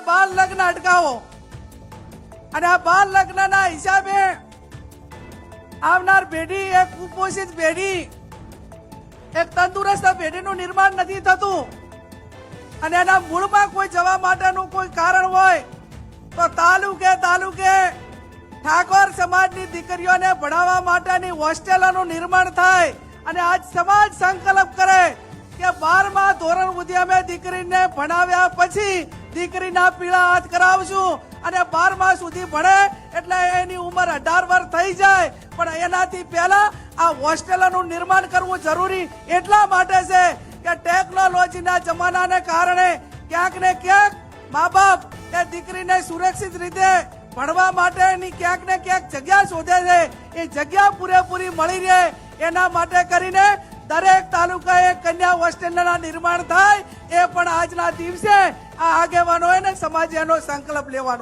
બાળ લગ્ન અટકાવો અને આ બાળ લગ્નના હિસાબે આવનાર પેઢી એક કુપોષિત પેઢી, એક તંદુરસ્ત પેઢીનું નિર્માણ નથી થતું અને એના મૂળમાં કોઈ જવા માટેનું કોઈ કારણ હોય તો તાલુકે ઠાકોર સમાજની દીકરીઓને ભણાવવા માટેની હોસ્ટેલોનું નિર્માણ થાય અને આજ સમાજ સંકલ્પ કરે કે 12મા ધોરણ સુધી અમે દીકરીને ભણાવ્યા પછી દીકરીના પીળા હાથ કરાવશું અને 12મા સુધી ભણે એટલે એની ઉંમર 18 વર્ષ થઈ જાય, પણ એનાથી પહેલા આ હોસ્ટેલોનું નિર્માણ કરવું જરૂરી એટલા માટે છે કે ટેકનોલોજીના જમાનાને કારણે ક્યાંક ને ક્યાંક મા બાપ એ દીકરીને સુરક્ષિત રીતે ભણવા માટેની ક્યાંક ને ક્યાંક જગ્યા શોધે છે. એ જગ્યા પૂરેપૂરી મળી રહે એના માટે કરીને દરેક તાલુકાએ કન્યા હોસ્ટેલના નિર્માણ થાય. એ પણ આજના દિવસે આ આગેવાનોએ ને સમાજે એનો સંકલ્પ લેવાનો.